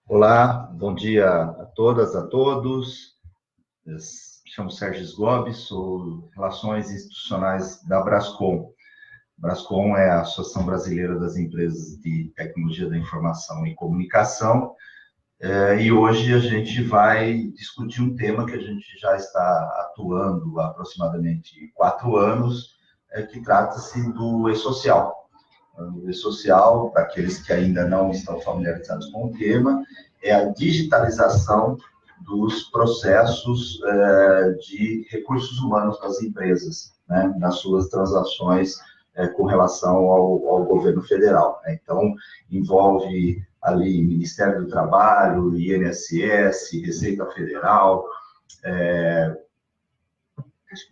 Olá, bom dia a todas, a todos. Me chamo Sérgio Sgobi, sou Relações Institucionais da Brascom. Brascom é a Associação Brasileira das Empresas de Tecnologia da Informação e Comunicação, e hoje a gente vai discutir um tema que a gente já está atuando há aproximadamente 4 anos, que trata-se do e-social. O e-social, para aqueles que ainda não estão familiarizados com o tema, é a digitalização dos processos de recursos humanos das empresas, né, nas suas transações com relação ao governo federal. Né? Então, envolve ali Ministério do Trabalho, INSS, Receita Federal,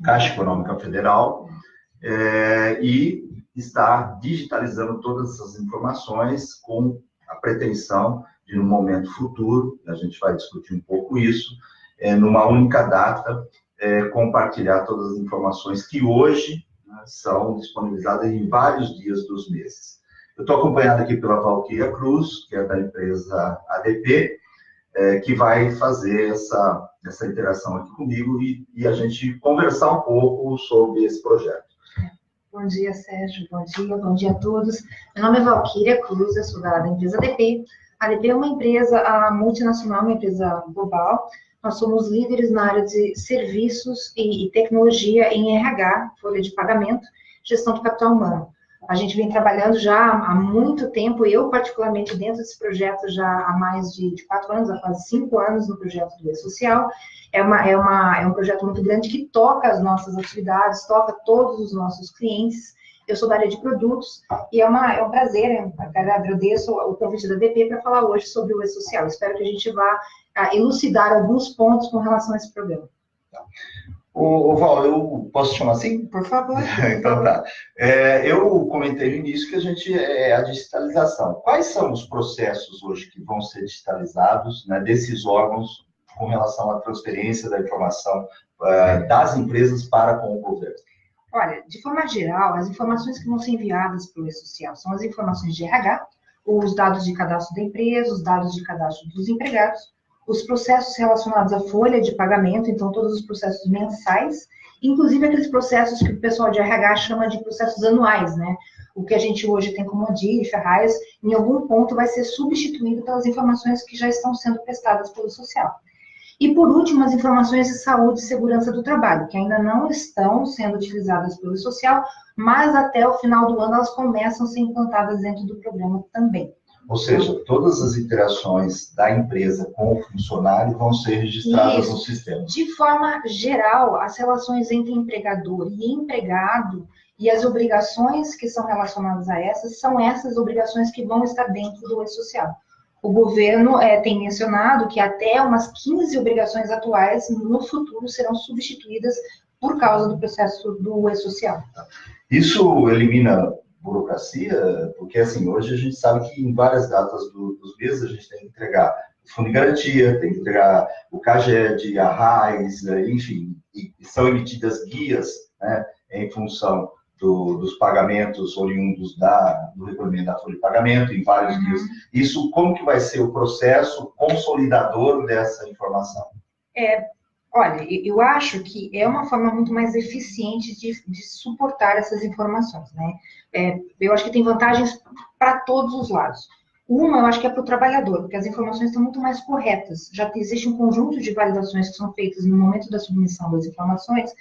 Caixa Econômica Federal, e está digitalizando todas essas informações com a pretensão de, no momento futuro, a gente vai discutir um pouco isso, numa única data, compartilhar todas as informações que hoje, né, são disponibilizadas em vários dias dos meses. Eu estou acompanhado aqui pela Valquíria Cruz, que é da empresa ADP, que vai fazer essa interação aqui comigo e a gente conversar um pouco sobre esse projeto. Bom dia, Sérgio. Bom dia a todos. Meu nome é Valquíria Cruz, eu sou da empresa ADP. A ADP é uma empresa multinacional, uma empresa global. Nós somos líderes na área de serviços e tecnologia em RH, folha de pagamento, gestão do capital humano. A gente vem trabalhando já há muito tempo, eu particularmente dentro desse projeto já há mais de 4 anos, há quase 5 anos no projeto do E-Social. É um projeto muito grande que toca as nossas atividades, toca todos os nossos clientes. Eu sou da área de produtos e é um prazer, agradeço o convite da ADP para falar hoje sobre o E-Social. Espero que a gente vá elucidar alguns pontos com relação a esse programa. Ô Val, eu posso te chamar assim? Por favor. Então tá. Eu comentei no início que a gente a digitalização. Quais são os processos hoje que vão ser digitalizados, né, desses órgãos com relação à transferência da informação das empresas para com o governo? Olha, de forma geral, as informações que vão ser enviadas para o E-Social são as informações de RH, os dados de cadastro da empresa, os dados de cadastro dos empregados, os processos relacionados à folha de pagamento, então todos os processos mensais, inclusive aqueles processos que o pessoal de RH chama de processos anuais, né? O que a gente hoje tem como DIF, RAIS, em algum ponto vai ser substituído pelas informações que já estão sendo prestadas pelo social. E, por último, as informações de saúde e segurança do trabalho, que ainda não estão sendo utilizadas pelo social, mas até o final do ano elas começam a ser implantadas dentro do programa também. Ou seja, todas as interações da empresa com o funcionário vão ser registradas no sistema. De forma geral, as relações entre empregador e empregado e as obrigações que são relacionadas a essas, são essas obrigações que vão estar dentro do E-Social. O governo tem mencionado que até umas 15 obrigações atuais, no futuro, serão substituídas por causa do processo do E-Social. Isso elimina burocracia? Porque, assim, hoje a gente sabe que em várias datas dos meses a gente tem que entregar o fundo de garantia, tem que entregar o CAGED, a RAIS, enfim, e são emitidas guias, né, em função dos pagamentos oriundos do recolhimento da folha de pagamento em vários dias. Isso, como que vai ser o processo consolidador dessa informação? Olha, eu acho que é uma forma muito mais eficiente de suportar essas informações, né? Eu acho que tem vantagens para todos os lados. Uma, eu acho que é para o trabalhador, porque as informações estão muito mais corretas. Já existe um conjunto de validações que são feitas no momento da submissão das informações.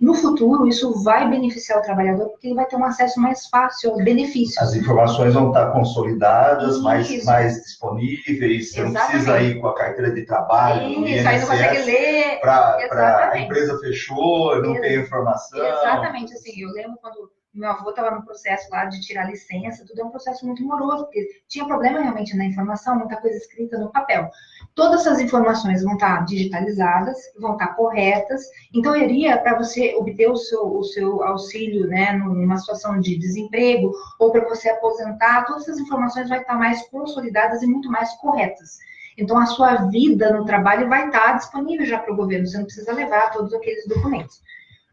No futuro, isso vai beneficiar o trabalhador, porque ele vai ter um acesso mais fácil aos benefícios. As informações vão estar consolidadas, mais disponíveis, você não precisa ir com a carteira de trabalho, isso, aí não consegue ler. Para a empresa fechou, eu não tenho informação. Exatamente, assim, eu lembro quando meu avô estava no processo lá de tirar licença, tudo é um processo muito moroso, porque tinha problema realmente na informação, muita coisa escrita no papel. Todas essas informações vão estar digitalizadas, vão estar corretas, então iria para você obter o seu auxílio, né, numa situação de desemprego, ou para você aposentar, todas essas informações vão estar mais consolidadas e muito mais corretas. Então, a sua vida no trabalho vai estar disponível já para o governo, você não precisa levar todos aqueles documentos.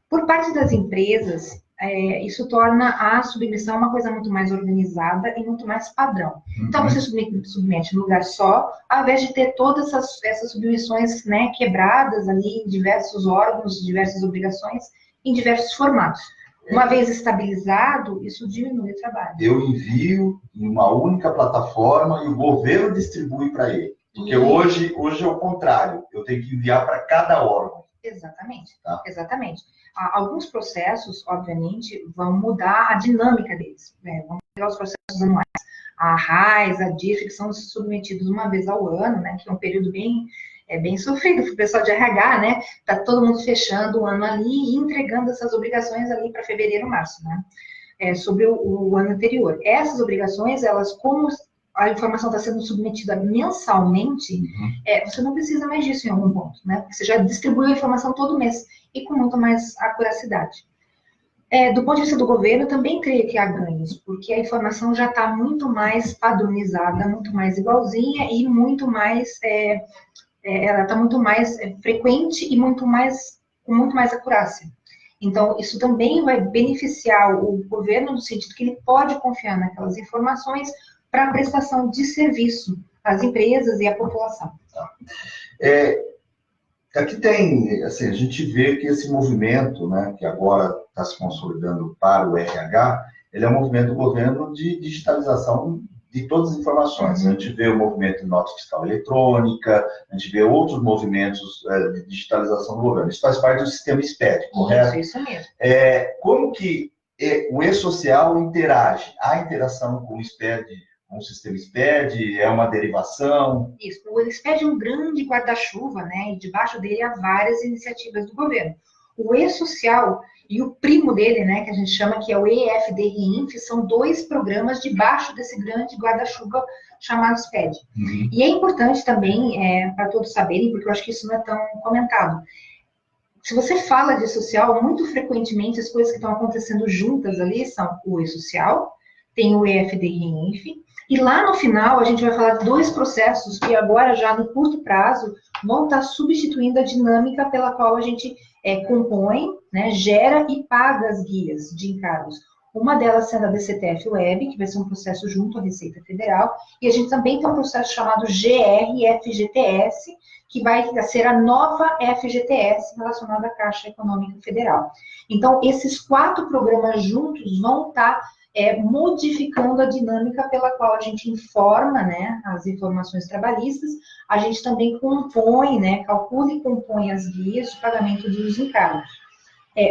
Por parte das empresas, isso torna a submissão uma coisa muito mais organizada e muito mais padrão. Então, você submete em lugar só, ao invés de ter todas essas submissões, né, quebradas ali em diversos órgãos, diversas obrigações, em diversos formatos. Uma vez estabilizado, isso diminui o trabalho. Eu envio em uma única plataforma e o governo distribui para ele. Porque hoje é o contrário, eu tenho que enviar para cada órgão. Exatamente, tá? Exatamente. Alguns processos, obviamente, vão mudar a dinâmica deles. Vamos pegar os processos anuais. A RAIS, a DIF, que são submetidos uma vez ao ano, né, que é um período bem sofrido para o pessoal de RH, né? Está todo mundo fechando o ano ali e entregando essas obrigações ali para fevereiro, março, né? Sobre o ano anterior. Essas obrigações, elas, como a informação está sendo submetida mensalmente, você não precisa mais disso em algum ponto, né? Porque você já distribuiu a informação todo mês e com muito mais acuracidade. Do ponto de vista do governo, eu também creio que há ganhos, porque a informação já está muito mais padronizada, muito mais igualzinha e muito mais, ela está muito mais frequente e com muito mais acurácia. Então, isso também vai beneficiar o governo no sentido que ele pode confiar naquelas informações para a prestação de serviço às empresas e à população. Tá. Aqui tem, assim, a gente vê que esse movimento, né, que agora está se consolidando para o RH, ele é um movimento do governo de digitalização de todas as informações. A gente vê o movimento de nota fiscal eletrônica, a gente vê outros movimentos de digitalização do governo. Isso faz parte do sistema SPED, correto? Isso mesmo. Como que o e-social interage? Há interação com o SPED? Um sistema SPED, é uma derivação? Isso, o SPED é um grande guarda-chuva, né, e debaixo dele há várias iniciativas do governo. O E-Social e o primo dele, né, que a gente chama que é o EFD-RINF, são dois programas debaixo desse grande guarda-chuva chamado SPED. E é importante também, para todos saberem, porque eu acho que isso não é tão comentado, se você fala de social, muito frequentemente as coisas que estão acontecendo juntas ali são o E-Social, tem o EFD-RINF, e lá no final, a gente vai falar de dois processos que agora, já no curto prazo, vão estar substituindo a dinâmica pela qual a gente compõe, né, gera e paga as guias de encargos. Uma delas sendo a DCTF Web, que vai ser um processo junto à Receita Federal, e a gente também tem um processo chamado GR-FGTS, que vai ser a nova FGTS relacionada à Caixa Econômica Federal. Então, esses 4 programas juntos vão estar modificando a dinâmica pela qual a gente informa, né, as informações trabalhistas, a gente também compõe, né, calcula e compõe as guias de pagamento dos encargos.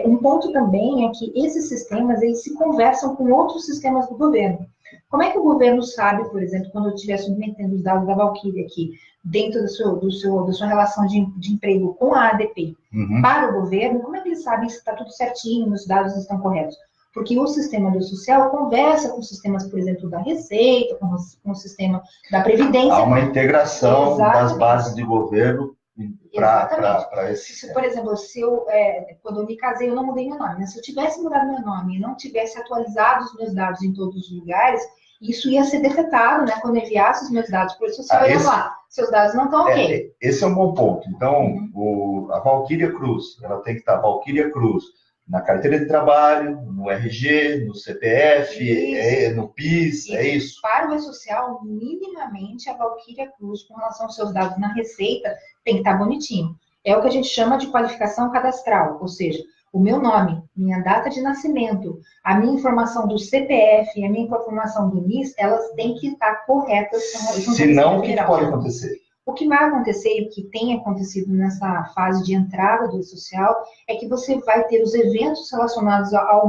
Um ponto também é que esses sistemas, eles se conversam com outros sistemas do governo. Como é que o governo sabe, por exemplo, quando eu estiver submetendo os dados da Valkyria aqui, dentro da sua relação de emprego com a ADP, para o governo, como é que eles sabem se está tudo certinho, os dados estão corretos? Porque o sistema do social conversa com sistemas, por exemplo, da Receita, com o sistema da Previdência. Há uma integração das bases de governo para esse sistema. Por exemplo, quando eu me casei, eu não mudei meu nome. Mas se eu tivesse mudado meu nome e não tivesse atualizado os meus dados em todos os lugares, isso ia ser detectado, né? Quando eu enviasse os meus dados para o social, ia lá. Seus dados não estão ok. Esse é um bom ponto. Então, a Valkyria Cruz, ela tem que estar Valkyria Cruz na carteira de trabalho, no RG, no CPF, no PIS, é isso? Para o E-Social, minimamente, a Valkyria Cruz, com relação aos seus dados na Receita, tem que estar bonitinho. É o que a gente chama de qualificação cadastral, ou seja, o meu nome, minha data de nascimento, a minha informação do CPF, a minha informação do NIS, elas têm que estar corretas. Senão, o que pode acontecer? O que vai acontecer, e o que tem acontecido nessa fase de entrada do E-Social, é que você vai ter os eventos relacionados à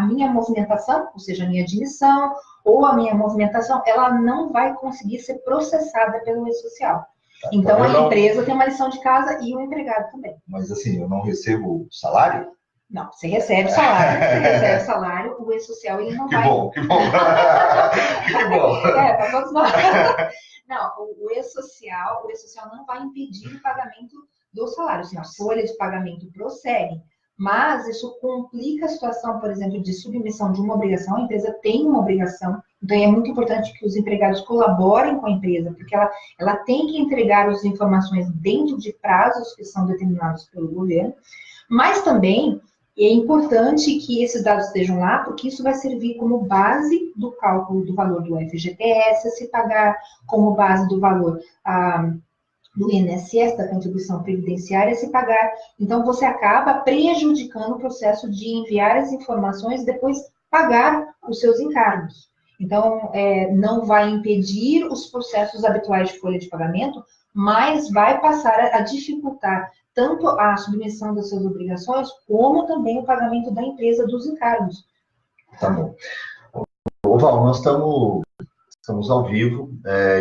minha movimentação, ou seja, a minha admissão, ou a minha movimentação, ela não vai conseguir ser processada pelo E-Social. Então, a empresa tem uma lição de casa e o empregado também. Mas, assim, eu não recebo salário? Não, você recebe salário. Você recebe salário, o E-Social, ele não vai... Que bom. Que bom. Para todos nós. Não, o E-Social não vai impedir o pagamento do salário. Assim, a folha de pagamento prossegue. Mas isso complica a situação, por exemplo, de submissão de uma obrigação. A empresa tem uma obrigação, então é muito importante que os empregados colaborem com a empresa, porque ela tem que entregar as informações dentro de prazos que são determinados pelo governo. Mas também, E é importante que esses dados estejam lá, porque isso vai servir como base do cálculo do valor do FGTS, se pagar como base do valor do INSS, da contribuição previdenciária, se pagar. Então, você acaba prejudicando o processo de enviar as informações e depois pagar os seus encargos. Então, não vai impedir os processos habituais de folha de pagamento, mas vai passar a dificultar tanto a submissão das suas obrigações, como também o pagamento da empresa dos encargos. Tá bom. Ô, Val, nós estamos ao vivo,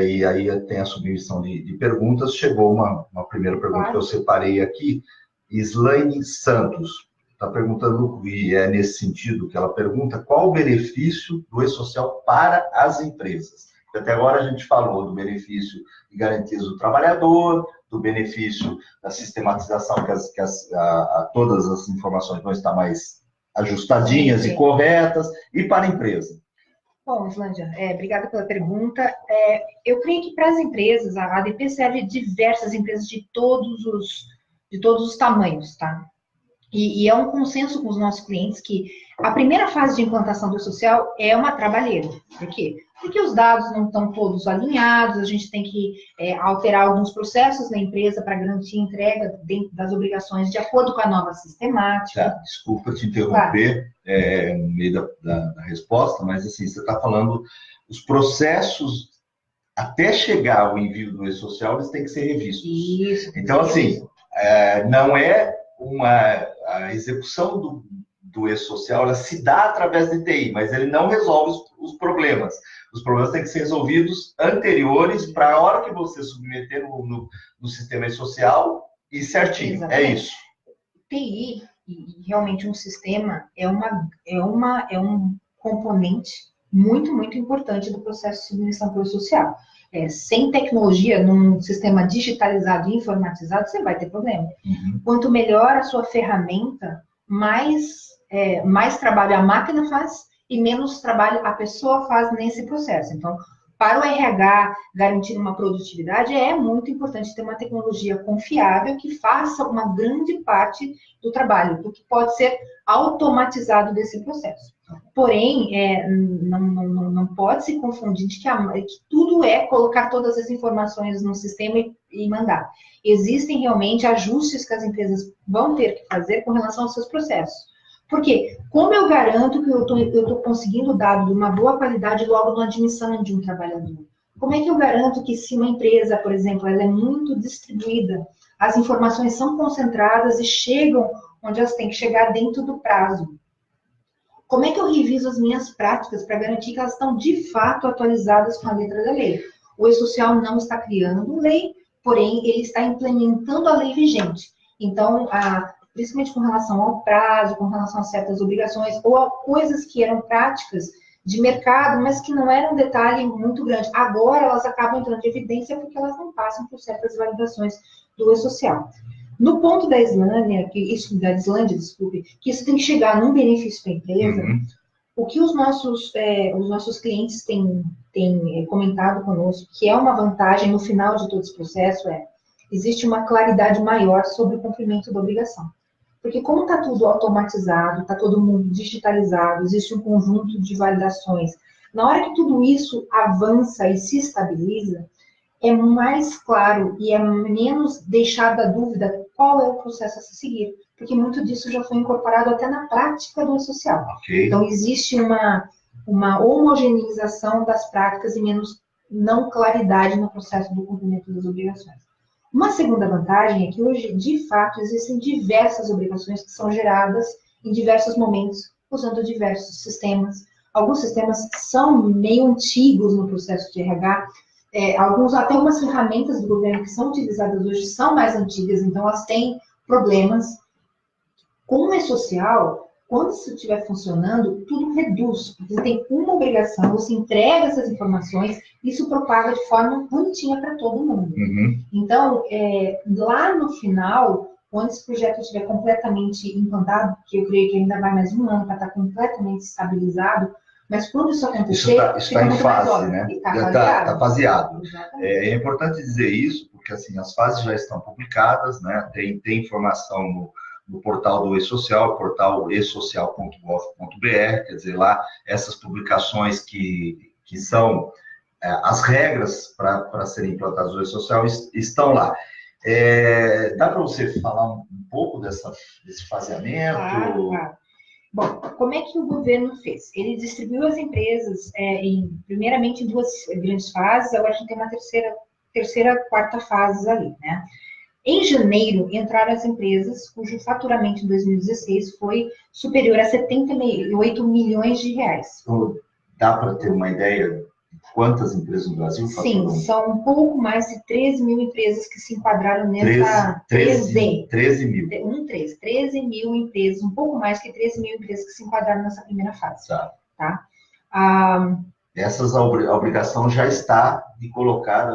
e aí tem a submissão de perguntas. Chegou uma primeira pergunta que eu separei aqui. Islaine Santos está perguntando, e é nesse sentido que ela pergunta, qual o benefício do e-social para as empresas? Porque até agora a gente falou do benefício de garantias do trabalhador, do benefício da sistematização, que todas as informações vão estar mais ajustadinhas e corretas, e para a empresa. Bom, Islândia, obrigada pela pergunta. Eu creio que para as empresas, a ADP serve diversas empresas de todos os tamanhos, tá? E é um consenso com os nossos clientes que a primeira fase de implantação do social é uma trabalheira. Por quê? Porque os dados não estão todos alinhados, a gente tem que alterar alguns processos da empresa para garantir a entrega dentro das obrigações de acordo com a nova sistemática. Desculpa te interromper no meio da resposta, mas assim, você está falando os processos até chegar ao envio do e-social, eles têm que ser revistos. Isso. Então, assim, não é a execução do e-social, ela se dá através de TI, mas ele não resolve os problemas. Os problemas têm que ser resolvidos anteriores para a hora que você submeter no sistema e-social e certinho. Exatamente. É isso. TI, e realmente um sistema, é um componente muito, muito importante do processo de submissão para o social. Sem tecnologia, num sistema digitalizado e informatizado, você vai ter problema. Uhum. Quanto melhor a sua ferramenta, mais trabalho a máquina faz e menos trabalho a pessoa faz nesse processo. Então, para o RH garantir uma produtividade, é muito importante ter uma tecnologia confiável que faça uma grande parte do trabalho, do que pode ser automatizado desse processo. Porém, não pode se confundir de que tudo é colocar todas as informações no sistema e mandar. Existem realmente ajustes que as empresas vão ter que fazer com relação aos seus processos. Por quê? Como eu garanto que eu estou conseguindo dado de uma boa qualidade logo na admissão de um trabalhador? Como é que eu garanto que se uma empresa, por exemplo, ela é muito distribuída, as informações são concentradas e chegam onde elas têm que chegar dentro do prazo? Como é que eu reviso as minhas práticas para garantir que elas estão de fato atualizadas com a letra da lei? O e-social não está criando lei, porém ele está implementando a lei vigente. Então, principalmente com relação ao prazo, com relação a certas obrigações, ou a coisas que eram práticas de mercado, mas que não eram um detalhe muito grande. Agora elas acabam entrando em evidência porque elas não passam por certas validações do e-social. No ponto da Islândia, que isso tem que chegar num benefício para a empresa, o que os nossos clientes têm comentado conosco, que é uma vantagem no final de todo esse processo, existe uma claridade maior sobre o cumprimento da obrigação. Porque como está tudo automatizado, está todo mundo digitalizado, existe um conjunto de validações. Na hora que tudo isso avança e se estabiliza, é mais claro e é menos deixada a dúvida qual é o processo a se seguir. Porque muito disso já foi incorporado até na prática do social. Okay. Então, existe uma homogeneização das práticas e menos não claridade no processo do cumprimento das obrigações. Uma segunda vantagem é que hoje, de fato, existem diversas obrigações que são geradas em diversos momentos, usando diversos sistemas. Alguns sistemas são meio antigos no processo de RH, até umas ferramentas do governo que são utilizadas hoje são mais antigas, então elas têm problemas. Com o e-social, quando isso estiver funcionando, tudo reduz, porque você tem uma obrigação, você entrega essas informações, isso propaga de forma bonitinha para todo mundo. Uhum. Então, lá no final, quando esse projeto estiver completamente implantado, que eu creio que ainda vai mais um ano para estar completamente estabilizado, mas quando isso acontecer... Isso está em fase, né? Está faseado. É importante dizer isso, porque assim, as fases já estão publicadas, né? Tem informação no portal do E-Social, portal esocial.gov.br, quer dizer, lá essas publicações que são as regras para serem implantadas no E-Social estão lá. Dá para você falar um pouco desse faseamento? Claro. Bom, como é que o governo fez? Ele distribuiu as empresas, primeiramente, em duas grandes fases, agora a gente tem uma terceira, quarta fase ali, né? Em janeiro, entraram as empresas cujo faturamento em 2016 foi superior a 78 milhões de reais. Dá para ter uma ideia de quantas empresas no Brasil faturam? Sim, são um pouco mais de 13 mil empresas que se enquadraram nessa... 13 mil. 13 mil empresas, um pouco mais que 13 mil empresas que se enquadraram nessa primeira fase. Tá? A obrigação já está de colocar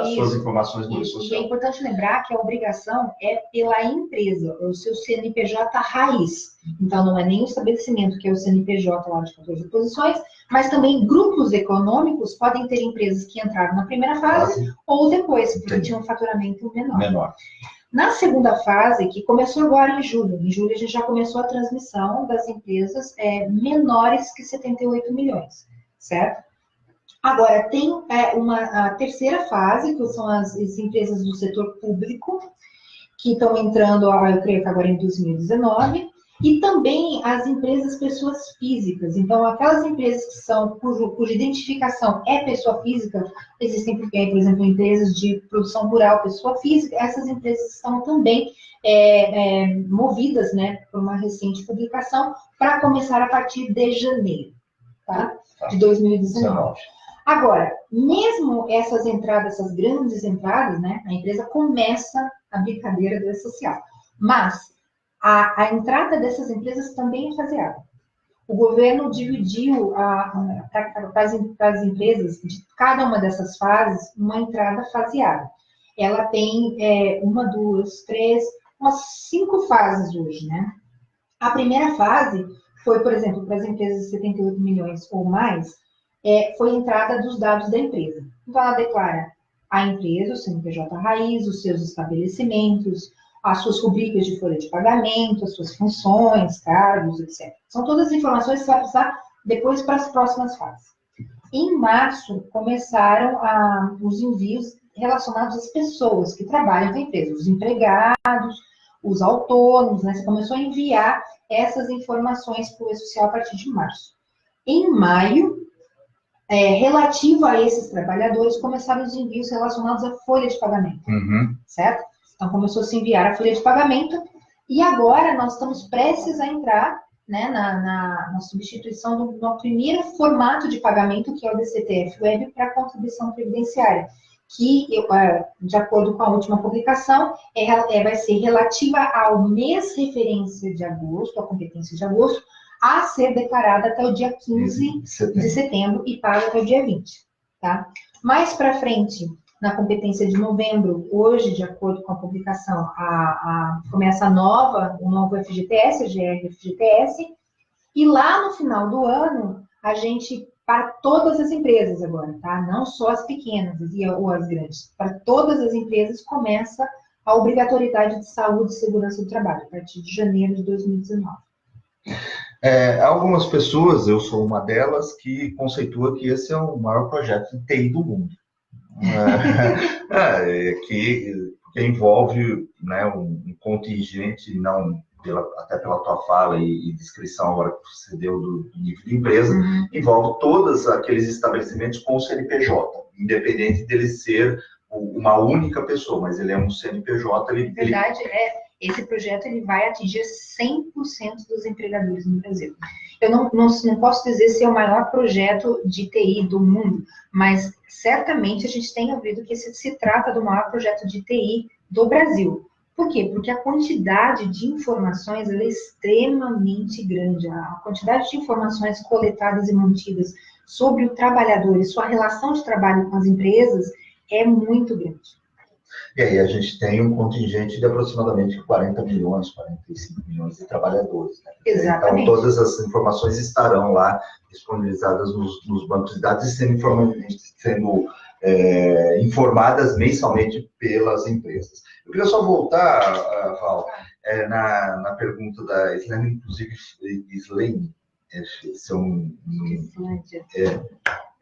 as suas informações no E-Social. E é importante lembrar que a obrigação é pela empresa, o seu CNPJ raiz. Então, não é nem o estabelecimento, que é o CNPJ lá de 14 posições, mas também grupos econômicos podem ter empresas que entraram na primeira fase ou depois, porque tinham um faturamento menor. Na segunda fase, que começou agora em julho a gente já começou a transmissão das empresas menores que 78 milhões. Certo? Agora, tem a terceira fase, que são as empresas do setor público, que estão entrando, eu creio que agora em 2019, e também as empresas pessoas físicas. Então, aquelas empresas que são, cuja identificação é pessoa física, existem, por exemplo, empresas de produção rural, pessoa física, essas empresas estão também movidas, né, por uma recente publicação, para começar a partir de janeiro. Tá? De 2019. Agora, mesmo essas entradas, essas grandes entradas, né, a empresa começa a brincadeira do E-Social. Mas a entrada dessas empresas também é faseada. O governo dividiu para as empresas de cada uma dessas fases uma entrada faseada. Ela tem 1, 2, 3, umas 5 fases hoje, né? A primeira fase foi, por exemplo, para as empresas de 78 milhões ou mais, foi a entrada dos dados da empresa. Então, ela declara a empresa, o CNPJ raiz, os seus estabelecimentos, as suas rubricas de folha de pagamento, as suas funções, cargos, etc. São todas as informações que você vai precisar depois para as próximas fases. Em março, começaram os envios relacionados às pessoas que trabalham na empresa, os empregados, os autônomos, né? Você começou a enviar essas informações para o E-Social a partir de março. Em maio, relativo a esses trabalhadores, começaram os envios relacionados à folha de pagamento, certo? Então, começou a se enviar a folha de pagamento e agora nós estamos prestes a entrar, né, na substituição do primeiro formato de pagamento, que é o DCTF Web, para a contribuição previdenciária, que, de acordo com a última publicação, vai ser relativa ao mês referência de agosto, a competência de agosto, a ser declarada até o dia 15 de setembro e paga até o dia 20. Tá? Mais para frente, na competência de novembro, hoje, de acordo com a publicação, começa o novo FGTS, a GR-FGTS, e lá no final do ano, a gente, para todas as empresas agora, tá? Não só as pequenas ou as grandes, para todas as empresas começa a obrigatoriedade de saúde e segurança do trabalho, a partir de janeiro de 2019. Algumas pessoas, eu sou uma delas, que conceitua que esse é o maior projeto de TI do mundo. Que envolve, né, um contingente, não até pela tua fala e descrição agora que você deu do nível de empresa, envolve todos aqueles estabelecimentos com CNPJ, independente dele ser uma única pessoa, mas ele é um CNPJ. Na verdade, esse projeto ele vai atingir 100% dos empregadores no Brasil. Eu não posso dizer se é o maior projeto de TI do mundo, mas certamente a gente tem ouvido que se trata do maior projeto de TI do Brasil. Por quê? Porque a quantidade de informações é extremamente grande. A quantidade de informações coletadas e mantidas sobre o trabalhador e sua relação de trabalho com as empresas é muito grande. E aí a gente tem um contingente de aproximadamente 40 milhões, 45 milhões de trabalhadores. Né? Exatamente. Então, todas as informações estarão lá disponibilizadas nos bancos de dados e sendo informadas mensalmente pelas empresas. Eu queria só voltar, Val, na pergunta da Islane, inclusive, Islane, esse é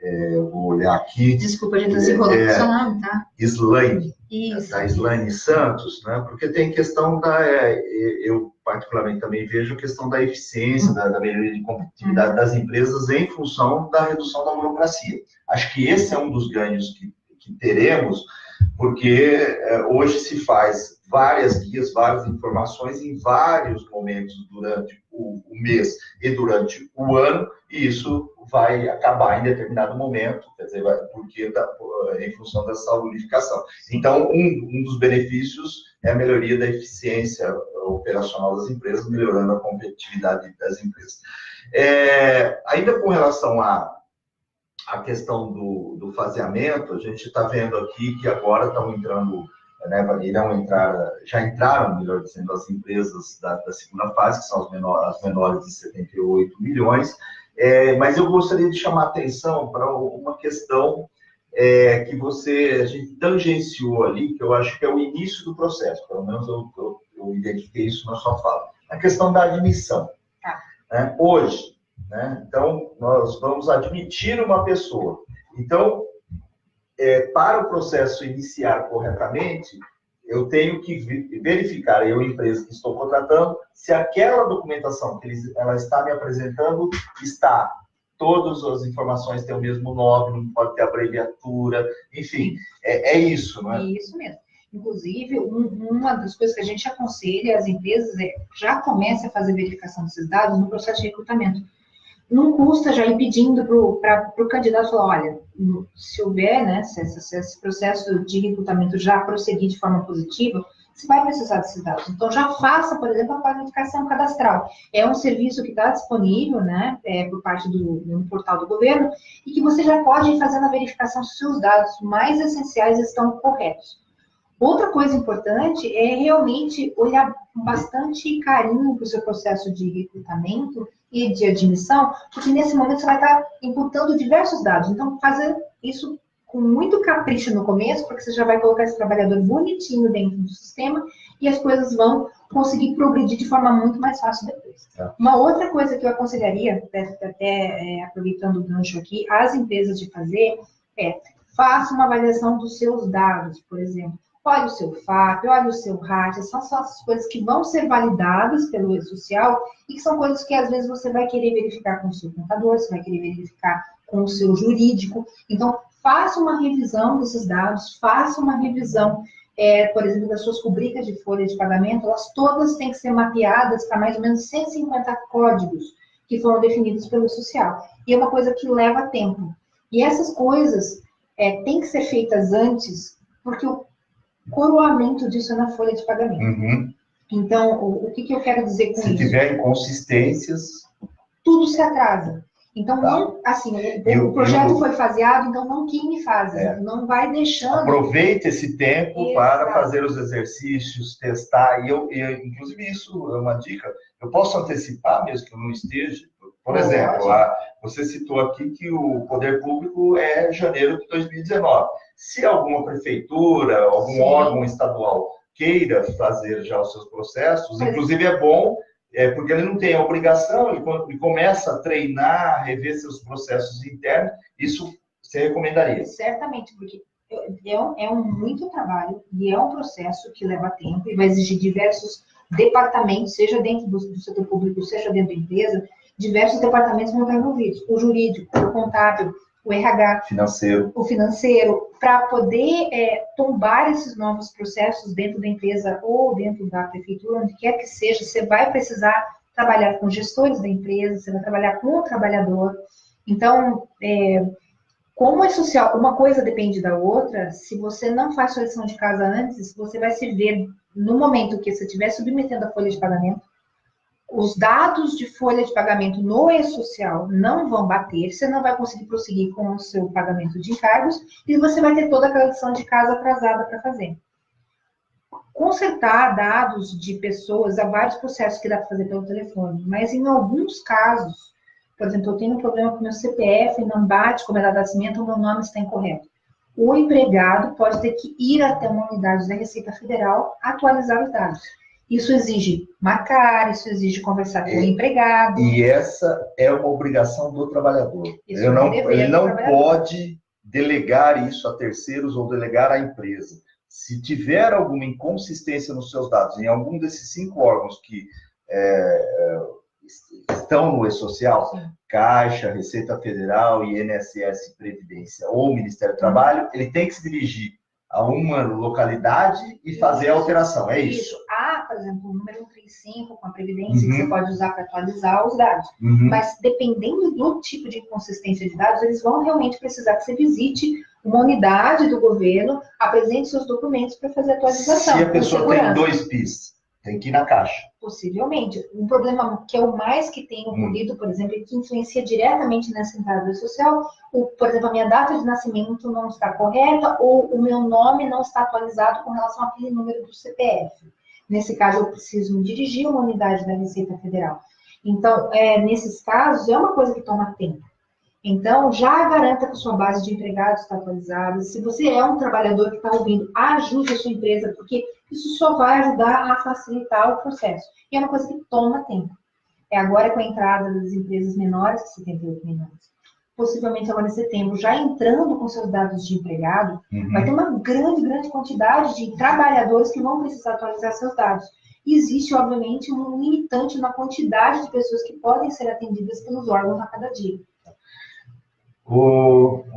eu vou olhar aqui. Desculpa, a gente se enrolou com o seu nome, tá? Islane, Isso. Da Islane Santos, né? Porque tem questão eu particularmente também vejo a questão da eficiência, da melhoria de competitividade das empresas em função da redução da burocracia. Acho que esse é um dos ganhos que teremos, porque hoje se faz várias guias, várias informações em vários momentos durante o mês e durante o ano, e isso vai acabar em determinado momento, quer dizer, em função dessa unificação. Então, um dos benefícios é a melhoria da eficiência operacional das empresas, melhorando a competitividade das empresas. Ainda com relação à questão do faseamento, a gente está vendo aqui que agora estão entrando, né, já entraram, melhor dizendo, as empresas da segunda fase, que são as menores de 78 milhões, mas eu gostaria de chamar a atenção para uma questão que a gente tangenciou ali, que eu acho que é o início do processo, pelo menos eu identifiquei isso na sua fala, a questão da admissão. Né? Hoje, né, então, nós vamos admitir uma pessoa. Então, para o processo iniciar corretamente, eu tenho que verificar, eu, empresa que estou contratando, se aquela documentação que ela está me apresentando todas as informações têm o mesmo nome, não pode ter abreviatura, enfim, é isso, não é? É isso mesmo. Inclusive, uma das coisas que a gente aconselha às empresas já comece a fazer verificação desses dados no processo de recrutamento. Não custa já ir pedindo para o candidato falar, olha, se houver, né, se esse processo de recrutamento já prosseguir de forma positiva, você vai precisar desses dados. Então, já faça, por exemplo, a qualificação cadastral. É um serviço que está disponível, né, por parte do portal do governo, e que você já pode ir fazendo a verificação se os seus dados mais essenciais estão corretos. Outra coisa importante é realmente olhar com bastante carinho para o seu processo de recrutamento e de admissão, porque nesse momento você vai estar imputando diversos dados. Então, fazer isso com muito capricho no começo, porque você já vai colocar esse trabalhador bonitinho dentro do sistema e as coisas vão conseguir progredir de forma muito mais fácil depois. Uma outra coisa que eu aconselharia, até aproveitando o gancho aqui, às empresas de fazer faça uma avaliação dos seus dados, por exemplo. Olha o seu FAP, olha o seu RAT, são só as coisas que vão ser validadas pelo E-Social e que são coisas que às vezes você vai querer verificar com o seu contador, você vai querer verificar com o seu jurídico. Então, faça uma revisão desses dados, faça uma revisão, por exemplo, das suas rubricas de folha de pagamento, elas todas têm que ser mapeadas para mais ou menos 150 códigos que foram definidos pelo E-Social. E é uma coisa que leva tempo. E essas coisas têm que ser feitas antes, porque o coroamento disso é na folha de pagamento. Uhum. Então, o que eu quero dizer com isso? Se tiver inconsistências... Tudo se atrasa. Então, não, assim, o projeto foi faseado, então não queime fase. Não vai deixando... Aproveite esse tempo para fazer os exercícios, testar. Inclusive, isso é uma dica. Eu posso antecipar, mesmo que eu não esteja. Por exemplo, você citou aqui que o poder público é janeiro de 2019. Se alguma prefeitura, algum órgão estadual queira fazer já os seus processos, inclusive é bom, porque ele não tem a obrigação, ele começa a treinar, rever seus processos internos, isso você recomendaria? Certamente, porque é muito trabalho e é um processo que leva tempo e vai exigir diversos departamentos, seja dentro do setor público, seja dentro da empresa, diversos departamentos vão estar envolvidos, o jurídico, o contábil, o RH, o financeiro, para poder tombar esses novos processos dentro da empresa ou dentro da prefeitura, onde quer que seja, você vai precisar trabalhar com gestores da empresa, você vai trabalhar com o trabalhador. Então, como é social, uma coisa depende da outra, se você não faz sua lição de casa antes, você vai se ver, no momento que você estiver submetendo a folha de pagamento, os dados de folha de pagamento no E-Social não vão bater, você não vai conseguir prosseguir com o seu pagamento de encargos e você vai ter toda aquela lição de casa atrasada para fazer. consertar dados de pessoas, há vários processos que dá para fazer pelo telefone, mas em alguns casos, por exemplo, eu tenho um problema com o meu CPF, não bate com a minha data de nascimento, o meu nome está incorreto. O empregado pode ter que ir até uma unidade da Receita Federal atualizar os dados. Isso exige marcar, isso exige conversar com o empregado. E essa é uma obrigação do trabalhador. Isso Ele não pode delegar isso a terceiros ou delegar à empresa. Se tiver alguma inconsistência nos seus dados, em algum desses 5 órgãos que estão no E-Social, sim, Caixa, Receita Federal, INSS, Previdência ou Ministério do Trabalho, ele tem que se dirigir a uma localidade e fazer a alteração, é isso? Há, por exemplo, o número 135 com a Previdência, que você pode usar para atualizar os dados. Mas dependendo do tipo de inconsistência de dados, eles vão realmente precisar que você visite uma unidade do governo, apresente seus documentos para fazer a atualização. Se a pessoa tem 2 PIS, tem que ir na Caixa. Possivelmente. Um problema que é o mais que tem ocorrido, por exemplo, e que influencia diretamente nessa entrada social, por exemplo, a minha data de nascimento não está correta ou o meu nome não está atualizado com relação àquele número do CPF. Nesse caso, eu preciso me dirigir a uma unidade da Receita Federal. Então, nesses casos, é uma coisa que toma tempo. Então, já garanta que a sua base de empregados está atualizada. Se você é um trabalhador que está ouvindo, ajude a sua empresa, porque isso só vai ajudar a facilitar o processo. E é uma coisa que toma tempo. Agora com a entrada das empresas menores, que 78 milhões, possivelmente agora em setembro, já entrando com seus dados de empregado, vai ter uma grande quantidade de trabalhadores que vão precisar atualizar seus dados. E existe, obviamente, um limitante na quantidade de pessoas que podem ser atendidas pelos órgãos a cada dia.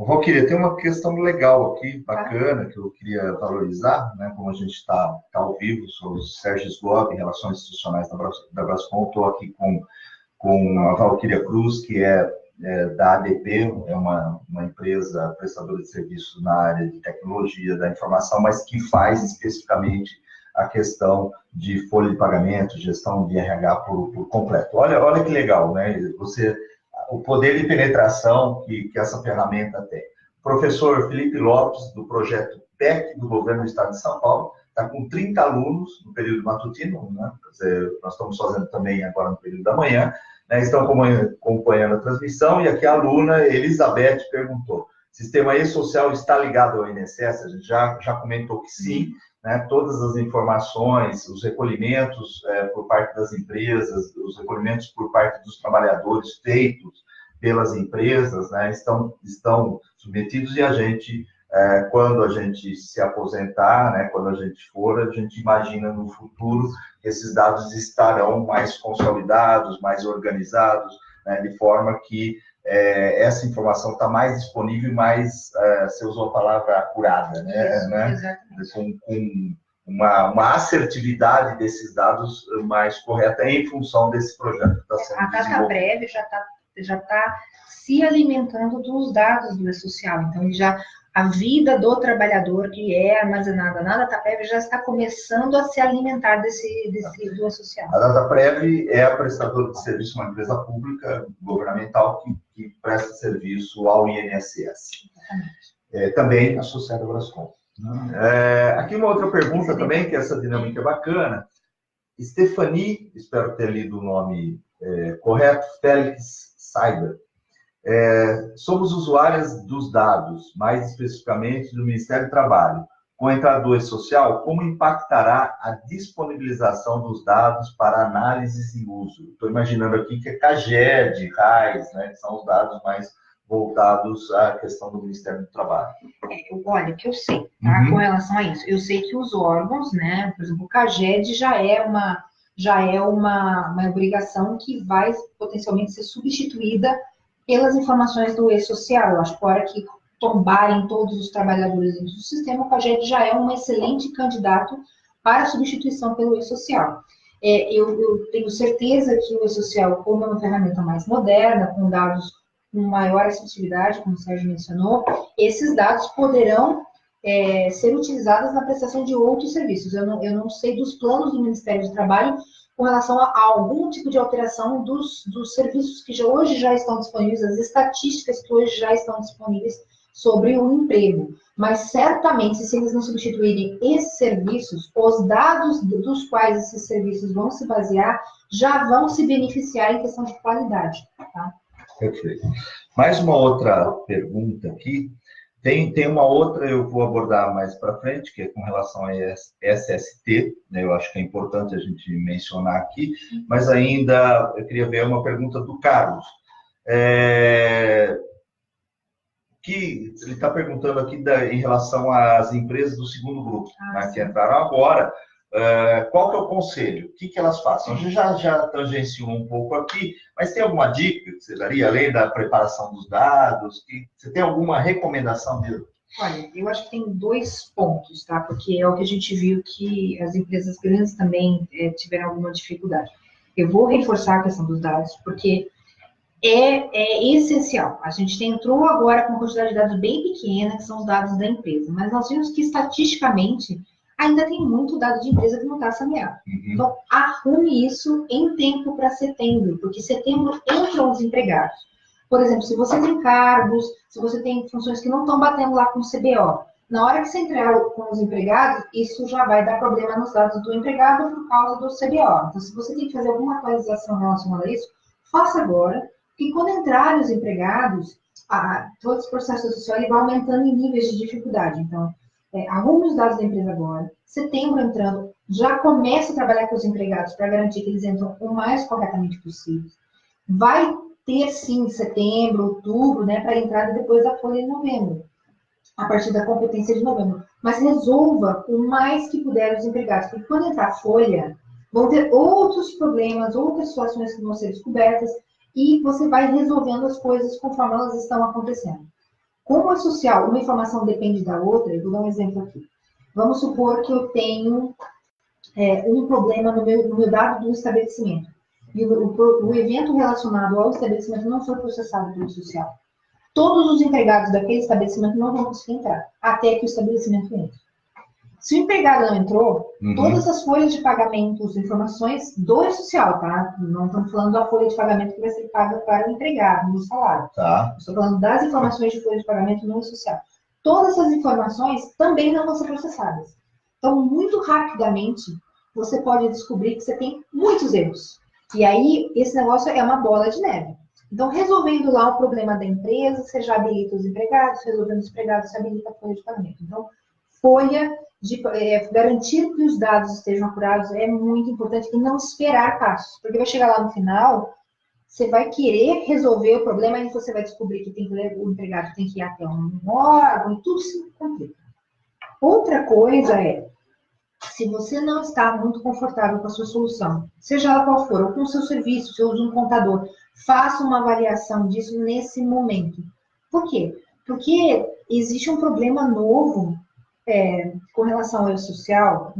Valquíria, tem uma questão legal aqui, bacana, que eu queria valorizar, né? Como a gente está ao vivo, sou o Sérgio Sgobi, Relações Institucionais da Brascom, estou aqui com a Valquíria Cruz, que é da ADP, é uma empresa prestadora de serviços na área de tecnologia da informação, mas que faz especificamente a questão de folha de pagamento, gestão de RH por completo. Olha que legal, né? O poder de penetração que essa ferramenta tem. O professor Felipe Lopes, do projeto PEC do Governo do Estado de São Paulo, está com 30 alunos no período matutino, né? Quer dizer, nós estamos fazendo também agora no período da manhã, né? Estão acompanhando a transmissão, e aqui a aluna Elizabeth perguntou: sistema E-Social está ligado ao INSS? A gente já comentou que sim, né? Todas as informações, os recolhimentos por parte das empresas, os recolhimentos por parte dos trabalhadores feitos pelas empresas, né? estão submetidos, e a gente, quando a gente se aposentar, né? Quando a gente imagina no futuro que esses dados estarão mais consolidados, mais organizados, né? De forma que essa informação está mais disponível e mais, você usou a palavra acurada, né? Isso, né? Com uma assertividade desses dados mais correta em função desse projeto que está sendo desenvolvido. A DataPrev já tá se alimentando dos dados do E-Social, então a vida do trabalhador que é armazenada na DataPrev já está começando a se alimentar do E-Social. A DataPrev é a prestadora de serviço, uma empresa pública governamental que presta serviço ao INSS. Também associada à Brascom. Aqui uma outra pergunta também, que essa dinâmica é bacana. Stephanie, espero ter lido o nome correto, Félix Saiber. Somos usuárias dos dados, mais especificamente do Ministério do Trabalho. Com a entrada do E-Social, como impactará a disponibilização dos dados para análises e uso? Estou imaginando aqui que é CAGED, RAIS, né, que são os dados mais voltados à questão do Ministério do Trabalho. Olha, que eu sei, tá? Com relação a isso. Eu sei que os órgãos, né, por exemplo, o CAGED já é uma obrigação que vai potencialmente ser substituída pelas informações do E-Social. Eu acho que a hora que tombarem todos os trabalhadores do sistema, o CAGED já é um excelente candidato para substituição pelo E-Social. Eu tenho certeza que o E-Social, como é uma ferramenta mais moderna, com dados com maior acessibilidade, como o Sérgio mencionou, esses dados poderão ser utilizados na prestação de outros serviços. Eu não sei dos planos do Ministério do Trabalho com relação a algum tipo de alteração dos serviços que hoje já estão disponíveis, as estatísticas que hoje já estão disponíveis sobre o emprego. Mas certamente, se eles não substituírem esses serviços, os dados dos quais esses serviços vão se basear já vão se beneficiar em questão de qualidade. Tá? Perfeito. Mais uma outra pergunta aqui. Tem uma outra, eu vou abordar mais para frente, que é com relação a SST, né? Eu acho que é importante a gente mencionar aqui, mas ainda eu queria ver uma pergunta do Carlos. Que ele está perguntando aqui em relação às empresas do segundo grupo, né, que entraram agora. Qual que é o conselho? O que elas façam? A gente já tangenciou um pouco aqui, mas tem alguma dica que você daria, além da preparação dos dados? Você tem alguma recomendação dele? Olha, eu acho que tem 2 pontos, tá? Porque é o que a gente viu que as empresas grandes também tiveram alguma dificuldade. Eu vou reforçar a questão dos dados, porque é essencial. A gente entrou agora com uma quantidade de dados bem pequena, que são os dados da empresa, mas nós vimos que, estatisticamente, ainda tem muito dado de empresa que não está saneado. Então, arrume isso em tempo para setembro, porque setembro entram os empregados. Por exemplo, se você tem cargos, se você tem funções que não estão batendo lá com o CBO, na hora que você entrar com os empregados, isso já vai dar problema nos dados do empregado por causa do CBO. Então, se você tem que fazer alguma atualização relacionada a isso, faça agora, porque quando entrarem os empregados, todo esse processo social ele vai aumentando em níveis de dificuldade. Então, arrume os dados da empresa agora, setembro entrando, já comece a trabalhar com os empregados para garantir que eles entram o mais corretamente possível. Vai ter, sim, setembro, outubro, né, para a entrada depois da folha de novembro, a partir da competência de novembro. Mas resolva o mais que puder os empregados, porque quando entrar a folha, vão ter outros problemas, outras situações que vão ser descobertas, e você vai resolvendo as coisas conforme elas estão acontecendo. Como é social, uma informação depende da outra, eu vou dar um exemplo aqui. Vamos supor que eu tenho um problema no meu dado do estabelecimento. E o evento relacionado ao estabelecimento não foi processado pelo social. Todos os empregados daquele estabelecimento não vão conseguir entrar, até que o estabelecimento entre. Se o empregado não entrou, todas as folhas de pagamento, as informações do E-Social, tá? Não estamos falando da folha de pagamento que vai ser paga para o empregado, no salário. Tá. Estou falando das informações de folha de pagamento no E-Social. Todas essas informações também não vão ser processadas. Então, muito rapidamente, você pode descobrir que você tem muitos erros. E aí, esse negócio é uma bola de neve. Então, resolvendo lá o problema da empresa, você já habilita os empregados, resolvendo os empregados, você habilita a folha de pagamento. Então, garantir que os dados estejam apurados é muito importante e não esperar passos, porque vai chegar lá no final, você vai querer resolver o problema e você vai descobrir que o empregado tem que ir até um órgão e tudo se complica. Outra coisa se você não está muito confortável com a sua solução, seja ela qual for, ou com o seu serviço, se eu uso um contador, faça uma avaliação disso nesse momento. Por quê? Porque existe um problema novo com relação ao E-Social,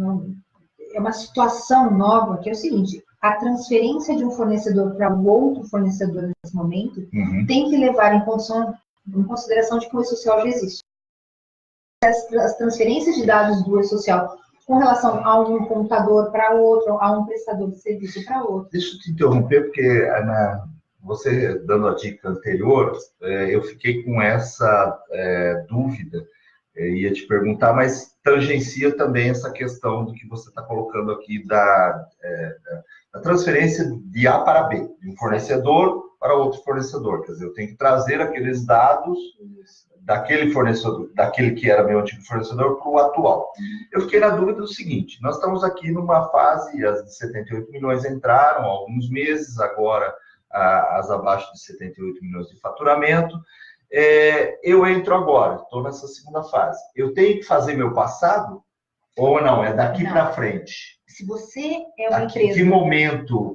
é uma situação nova, que é o seguinte, a transferência de um fornecedor para um outro fornecedor nesse momento tem que levar em consideração de que o E-Social já existe. As transferências de dados do E-Social com relação a um computador para outro, a um prestador de serviço para outro. Deixa eu te interromper, porque você dando a dica anterior, eu fiquei com essa dúvida. Ia te perguntar, mas tangencia também essa questão do que você está colocando aqui da transferência de A para B, de um fornecedor para outro fornecedor. Quer dizer, eu tenho que trazer aqueles dados daquele fornecedor, daquele que era meu antigo fornecedor, para o atual. Eu fiquei na dúvida do seguinte, nós estamos aqui numa fase, as de 78 milhões entraram há alguns meses, agora as abaixo de 78 milhões de faturamento. Eu entro agora, estou nessa segunda fase. Eu tenho que fazer meu passado ou não? É daqui para frente? Se você é uma empresa...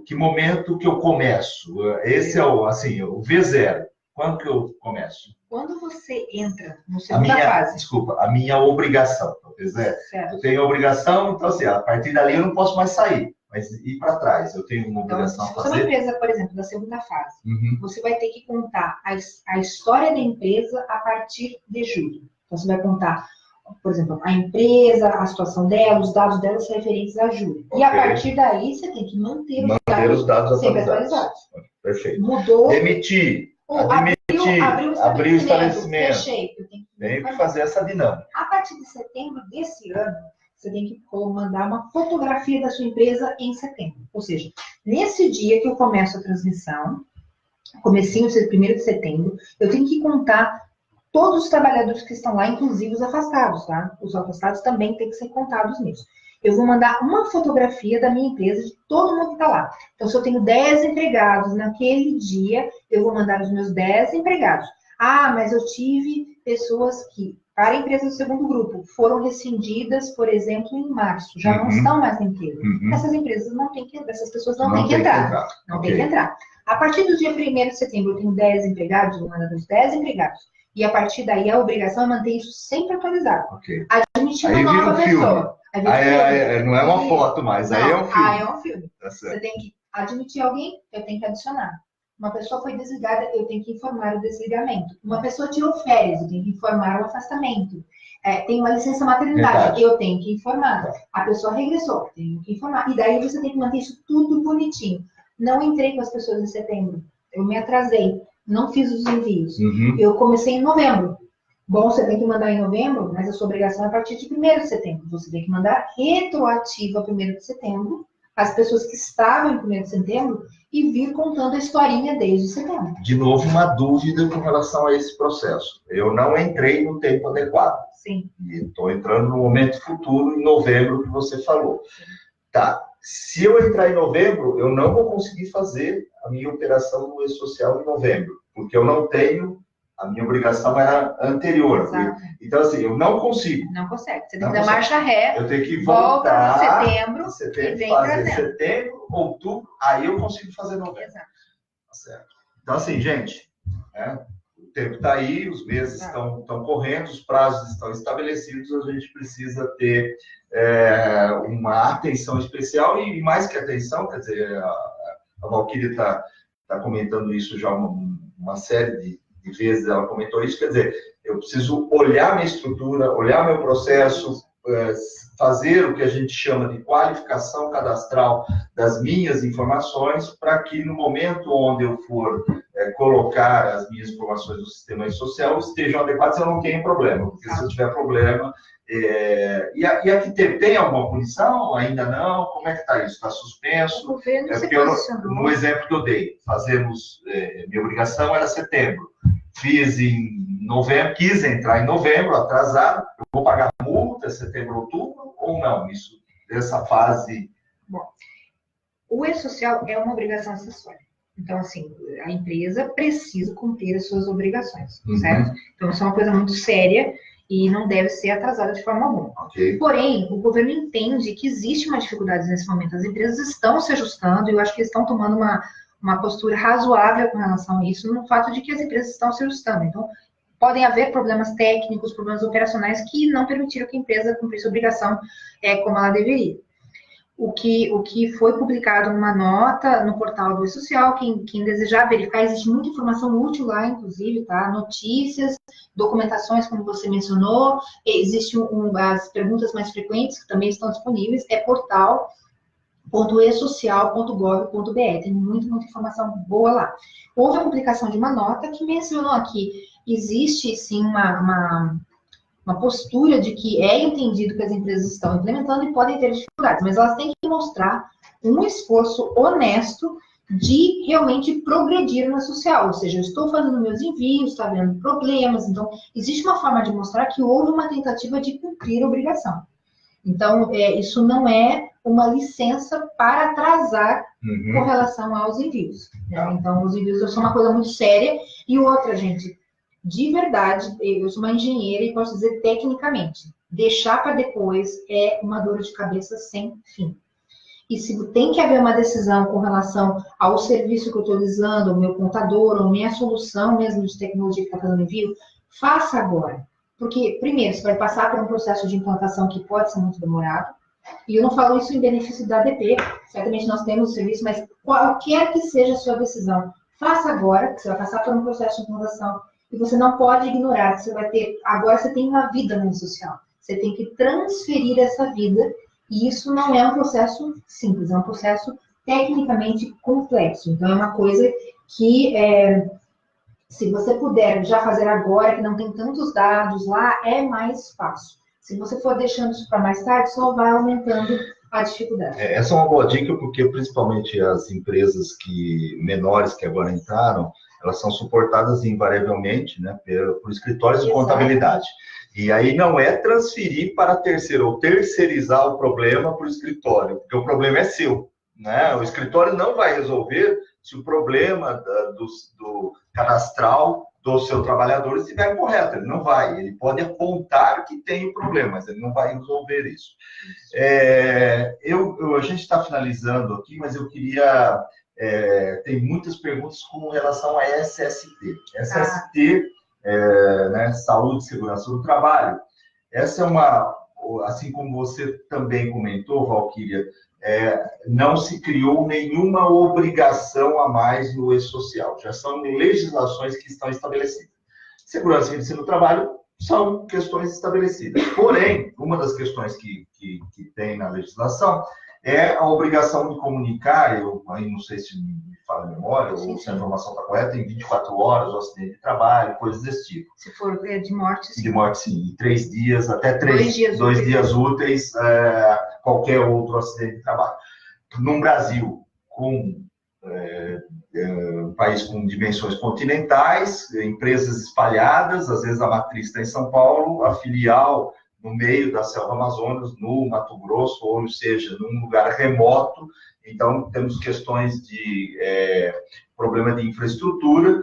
Que momento que eu começo? Esse é o V0. Quando que eu começo? Quando você entra no segunda fase. Desculpa, a minha obrigação. Eu tenho a obrigação, então assim, a partir dali eu não posso mais sair. Mas ir para trás, eu tenho uma obrigação a fazer. Se você é uma empresa, por exemplo, da segunda fase, você vai ter que contar a história da empresa a partir de julho. Então, você vai contar, por exemplo, a empresa, a situação dela, os dados dela referentes a julho. Okay. E a partir daí, você tem que manter os dados sempre atualizados. Perfeito. Mudou. Abriu o estabelecimento. Fechei. Eu tenho que Tenho que fazer essa dinâmica. A partir de setembro desse ano, você tem que mandar uma fotografia da sua empresa em setembro. Ou seja, nesse dia que eu começo a transmissão, comecinho, 1º de setembro, eu tenho que contar todos os trabalhadores que estão lá, inclusive os afastados, tá? Os afastados também têm que ser contados nisso. Eu vou mandar uma fotografia da minha empresa, de todo mundo que está lá. Então, se eu tenho 10 empregados naquele dia, eu vou mandar os meus 10 empregados. Ah, mas eu tive pessoas que, para a empresa do segundo grupo, foram rescindidas, por exemplo, em março, já não estão mais na empresa. Essas empresas não têm que, essas pessoas não têm que entrar. Não tem que entrar. A partir do dia 1º de setembro, eu tenho 10 empregados, eu vou mandar os 10 empregados. E a partir daí, a obrigação é manter isso sempre atualizado. Admitir uma nova pessoa. Não é uma foto mais, não, aí é um filme. Aí é um filme. Tá certo. Você tem que admitir alguém, eu tenho que adicionar. Uma pessoa foi desligada, eu tenho que informar o desligamento. Uma pessoa tirou férias, eu tenho que informar o afastamento. Tem uma licença maternidade, eu tenho que informar. A pessoa regressou, eu tenho que informar. E daí você tem que manter isso tudo bonitinho. Não entrei com as pessoas em setembro, eu me atrasei, não fiz os envios. Eu comecei em novembro. Bom, você tem que mandar em novembro, mas a sua obrigação é a partir de 1º de setembro. Você tem que mandar retroativo a 1º de setembro, as pessoas que estavam em 1º de setembro, e vir contando a historinha desde setembro. De novo, uma dúvida com relação a esse processo. Eu não entrei no tempo adequado. Sim. E estou entrando no momento futuro, em novembro, que você falou. Tá. Se eu entrar em novembro, eu não vou conseguir fazer a minha operação no E-Social em novembro, porque eu não tenho, a minha obrigação era anterior. Exato. Então, assim, eu não consigo. Não consegue. Você tem que dar marcha ré. Eu tenho que voltar setembro, e vem fazer setembro, outubro, aí eu consigo fazer novembro. Exato. Tá certo. Então, assim, gente, o tempo está aí, os meses estão correndo, os prazos estão estabelecidos, a gente precisa ter uma atenção especial e mais que atenção, quer dizer, a Valquíria está comentando isso já uma série de vezes, ela comentou isso, quer dizer, eu preciso olhar minha estrutura, olhar meu processo, fazer o que a gente chama de qualificação cadastral das minhas informações, para que no momento onde eu for colocar as minhas informações no sistema social estejam adequadas, eu não tenho problema, porque se eu tiver problema... E aqui tem alguma punição? Ainda não? Como é que está isso? Está suspenso? O governo se posicionou. No exemplo que eu dei, minha obrigação era setembro. Fiz em novembro, quis entrar em novembro, atrasado, eu vou pagar multa setembro, outubro, ou não? Isso, dessa fase... Bom, o E-Social é uma obrigação acessória. Então, assim, a empresa precisa cumprir as suas obrigações, certo? Então, isso é uma coisa muito séria e não deve ser atrasada de forma alguma. Porém, o governo entende que existe uma dificuldade nesse momento. As empresas estão se ajustando e eu acho que estão tomando uma postura razoável com relação a isso, no fato de que as empresas estão se ajustando. Então, podem haver problemas técnicos, problemas operacionais que não permitiram que a empresa cumprisse a obrigação como ela deveria. O que foi publicado numa nota no portal do E-Social, quem desejar verificar, existe muita informação útil lá, inclusive, tá? Notícias, documentações, como você mencionou, existem as perguntas mais frequentes, que também estão disponíveis, é portal.esocial.gov.br, tem muita informação boa lá. Houve a publicação de uma nota que mencionou que existe, sim, uma postura de que é entendido que as empresas estão implementando e podem ter dificuldades, mas elas têm que mostrar um esforço honesto de realmente progredir no social, ou seja, eu estou fazendo meus envios, está havendo problemas, então existe uma forma de mostrar que houve uma tentativa de cumprir a obrigação. Então, isso não é uma licença para atrasar com relação aos envios. Né? Então, os envios são uma coisa muito séria. E outra, gente, de verdade, eu sou uma engenheira e posso dizer tecnicamente, deixar para depois é uma dor de cabeça sem fim. E se tem que haver uma decisão com relação ao serviço que eu estou utilizando, o meu contador, ou minha solução mesmo de tecnologia que está fazendo envio, faça agora. Porque, primeiro, você vai passar por um processo de implantação que pode ser muito demorado, e eu não falo isso em benefício da ADP, certamente nós temos o serviço, mas qualquer que seja a sua decisão, faça agora, que você vai passar por um processo de implantação, e você não pode ignorar que você vai ter, agora você tem uma vida no social, você tem que transferir essa vida, e isso não é um processo simples, é um processo tecnicamente complexo, então é uma coisa que Se você puder já fazer agora, que não tem tantos dados lá, é mais fácil. Se você for deixando isso para mais tarde, só vai aumentando a dificuldade. Essa é uma boa dica, porque principalmente as empresas menores que agora entraram, elas são suportadas invariavelmente, né, por escritórios de contabilidade. E aí não é transferir para terceiro, ou terceirizar o problema para o escritório, porque o problema é seu, né? O escritório não vai resolver se o problema do cadastral do seu trabalhador estiver correto. Ele não vai. Ele pode apontar que tem o problema, mas ele não vai resolver isso. A gente está finalizando aqui, mas eu queria... tem muitas perguntas com relação a SST. SST, né, Saúde e Segurança do Trabalho. Essa é uma... Assim como você também comentou, Valquíria, não se criou nenhuma obrigação a mais no e-social. Já são legislações que estão estabelecidas. Segurança e ensino do trabalho são questões estabelecidas. Porém, uma das questões que tem na legislação é a obrigação de comunicar, eu aí não sei se me fala a memória, ou se a informação está correta, em 24 horas, o acidente de trabalho, coisas desse tipo. Se for de morte, sim. De morte, sim. Em 3 dias, até 2 dias úteis, qualquer outro acidente de trabalho. No Brasil, com um país com dimensões continentais, empresas espalhadas, às vezes a matriz está em São Paulo, a filial no meio da selva Amazonas, no Mato Grosso, ou seja, num lugar remoto. Então, temos questões de problema de infraestrutura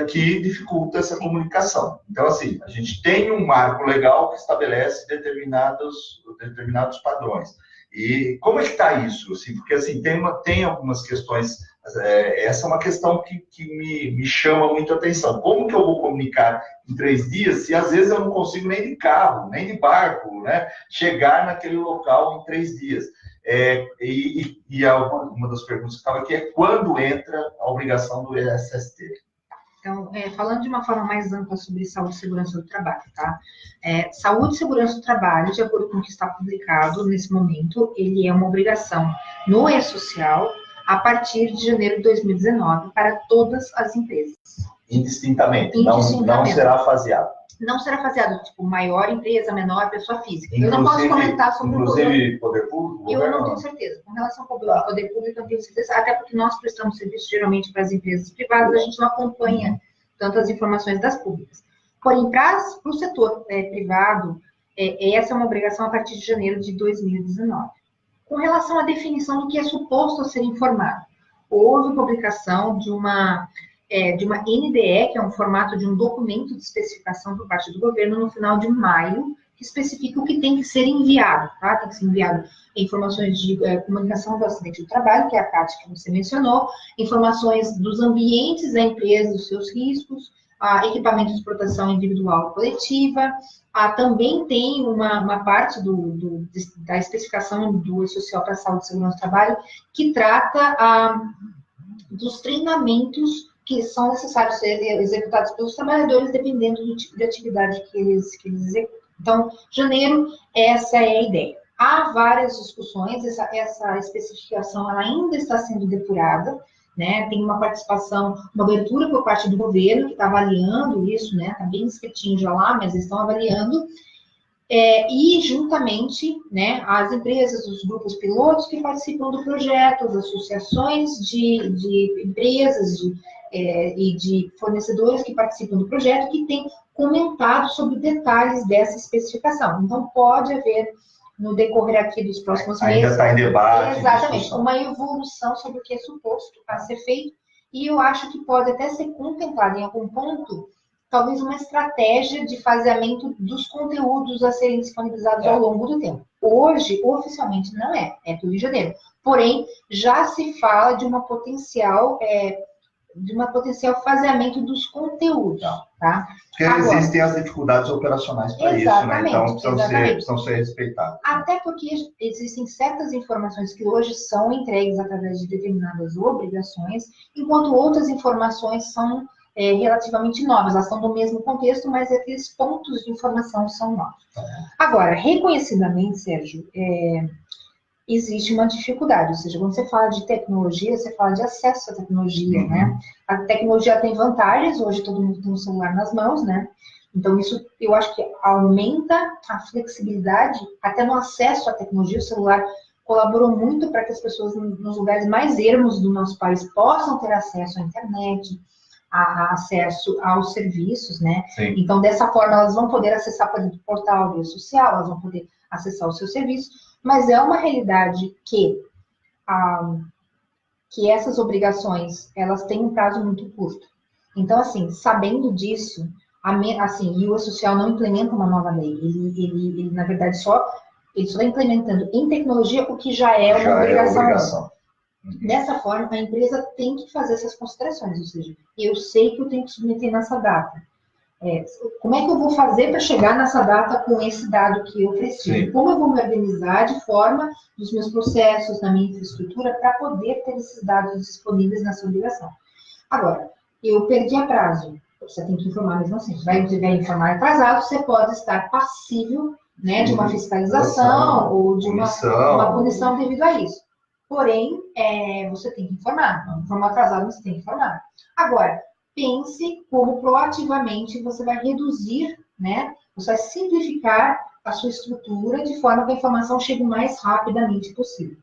que dificulta essa comunicação. Então, assim, a gente tem um marco legal que estabelece determinados padrões. E como é que está isso? Assim, porque assim, tem algumas questões, essa é uma questão que me chama muito a atenção. Como que eu vou comunicar em 3 dias se às vezes eu não consigo nem de carro, nem de barco, né, chegar naquele local em 3 dias? Uma das perguntas que estava aqui é quando entra a obrigação do SST? Então, falando de uma forma mais ampla sobre saúde e segurança do trabalho, tá? Saúde e segurança do trabalho, de acordo com o que está publicado nesse momento, ele é uma obrigação no e-social a partir de janeiro de 2019 para todas as empresas. Indistintamente. Não será faseado. Não será faseado, tipo, maior empresa, menor pessoa física. Eu não posso comentar sobre inclusive poder público? Eu não tenho certeza. Com relação ao poder público, eu não tenho certeza, até porque nós prestamos serviço geralmente para as empresas privadas, a gente não acompanha tanto as informações das públicas. Porém, para o setor privado, essa é uma obrigação a partir de janeiro de 2019. Com relação à definição do que é suposto a ser informado, houve publicação de uma NDE, que é um formato de um documento de especificação por parte do governo, no final de maio, que especifica o que tem que ser enviado, tá? Tem que ser enviado informações de comunicação do acidente do trabalho, que é a parte que você mencionou, informações dos ambientes da empresa, dos seus riscos, equipamentos de proteção individual e coletiva, também tem uma parte da especificação do E-Social para a Saúde e Segurança do Trabalho, que trata dos treinamentos que são necessários ser executados pelos trabalhadores, dependendo do tipo de atividade que eles executam. Então, janeiro, essa é a ideia. Há várias discussões, essa especificação ela ainda está sendo depurada, né? Tem uma participação, uma abertura por parte do governo, que está avaliando isso, né? Está bem escritinho já lá, mas eles estão avaliando. E, juntamente, né, as empresas, os grupos pilotos que participam do projeto, as associações de empresas e de fornecedores que participam do projeto, que têm comentado sobre detalhes dessa especificação. Então, pode haver, no decorrer aqui dos próximos meses... Ainda está em debate. Exatamente, uma evolução sobre o que é suposto a ser feito, e eu acho que pode até ser contemplado em algum ponto, talvez uma estratégia de faseamento dos conteúdos a serem disponibilizados ao longo do tempo. Hoje, oficialmente, não é do Rio de Janeiro. Porém, já se fala de uma potencial faseamento dos conteúdos, tá? Porque existem as dificuldades operacionais para isso, né? Então, precisam ser respeitadas. Até porque existem certas informações que hoje são entregues através de determinadas obrigações, enquanto outras informações são relativamente novas. Elas estão no mesmo contexto, mas aqueles pontos de informação são novos. Agora, reconhecidamente, Sérgio, existe uma dificuldade. Ou seja, quando você fala de tecnologia, você fala de acesso à tecnologia, né? A tecnologia tem vantagens, hoje todo mundo tem um celular nas mãos, né? Então, isso eu acho que aumenta a flexibilidade, até no acesso à tecnologia. O celular colaborou muito para que as pessoas nos lugares mais ermos do nosso país possam ter acesso à internet, acesso aos serviços, né? Sim. Então, dessa forma, elas vão poder acessar, por exemplo, o portal Via Social, elas vão poder acessar os seus serviços, mas é uma realidade que essas obrigações, elas têm um prazo muito curto. Então, assim, sabendo disso, assim, e o social não implementa uma nova lei, ele na verdade, ele só está implementando em tecnologia o que já é uma obrigação. Dessa forma, a empresa tem que fazer essas considerações, ou seja, eu sei que eu tenho que submeter nessa data. Como é que eu vou fazer para chegar nessa data com esse dado que eu preciso? Sim. Como eu vou me organizar de forma dos meus processos, da minha infraestrutura, para poder ter esses dados disponíveis nessa obrigação? Agora, eu perdi a prazo. Você tem que informar mesmo assim. Vai informar atrasado, você pode estar passível, né, de uma fiscalização ou de uma punição devido a isso. Porém, você tem que informar. Informar atrasado, você tem que informar. Agora, pense como proativamente você vai reduzir, né? Você vai simplificar a sua estrutura de forma que a informação chegue o mais rapidamente possível.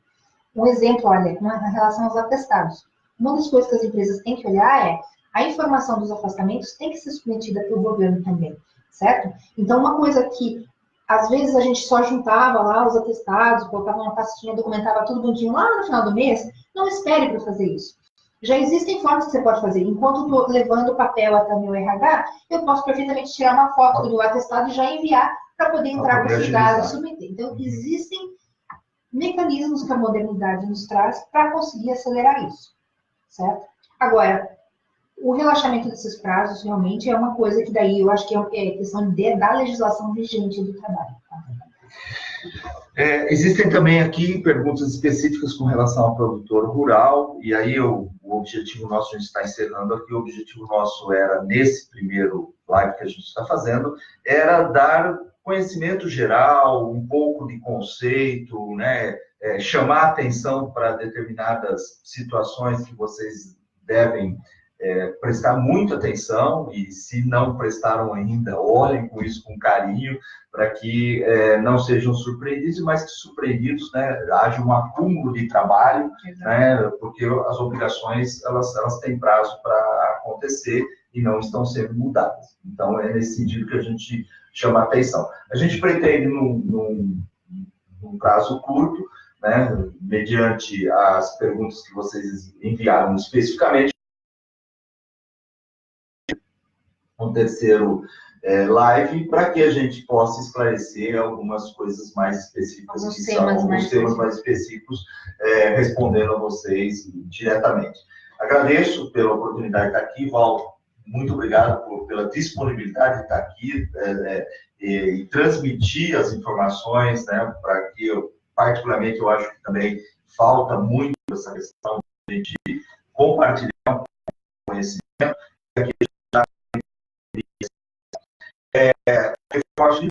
Um exemplo, olha, com relação aos atestados. Uma das coisas que as empresas têm que olhar é a informação dos afastamentos tem que ser submetida pelo governo também, certo? Então, uma coisa que, às vezes, a gente só juntava lá os atestados, colocava uma pastinha, documentava tudo bonitinho lá no final do mês, não espere para fazer isso. Já existem formas que você pode fazer. Enquanto eu estou levando o papel até o meu RH, eu posso perfeitamente tirar uma foto do meu atestado e já enviar para poder entrar com esses dados e submeter. Então, existem mecanismos que a modernidade nos traz para conseguir acelerar isso, certo? Agora, o relaxamento desses prazos realmente é uma coisa que daí eu acho que é questão da legislação vigente do trabalho. Tá? Existem também aqui perguntas específicas com relação ao produtor rural, e aí o objetivo nosso, a gente está encerrando aqui, o objetivo nosso era, nesse primeiro live que a gente está fazendo, era dar conhecimento geral, um pouco de conceito, né? Chamar atenção para determinadas situações que vocês devem prestar muita atenção, e se não prestaram ainda, olhem com isso com carinho, para que não sejam surpreendidos, mas que surpreendidos, né, haja um acúmulo de trabalho, né, porque as obrigações, elas têm prazo para acontecer e não estão sendo mudadas. Então, é nesse sentido que a gente chama a atenção. A gente pretende, num prazo curto, né, mediante as perguntas que vocês enviaram especificamente, um terceiro live, para que a gente possa esclarecer algumas coisas mais específicas, alguns temas mais específicos, respondendo a vocês diretamente. Agradeço pela oportunidade de estar aqui, Val, muito obrigado pela disponibilidade de estar aqui e transmitir as informações, né, para que particularmente, eu acho que também falta muito essa questão de a gente compartilhar um conhecimento, reforço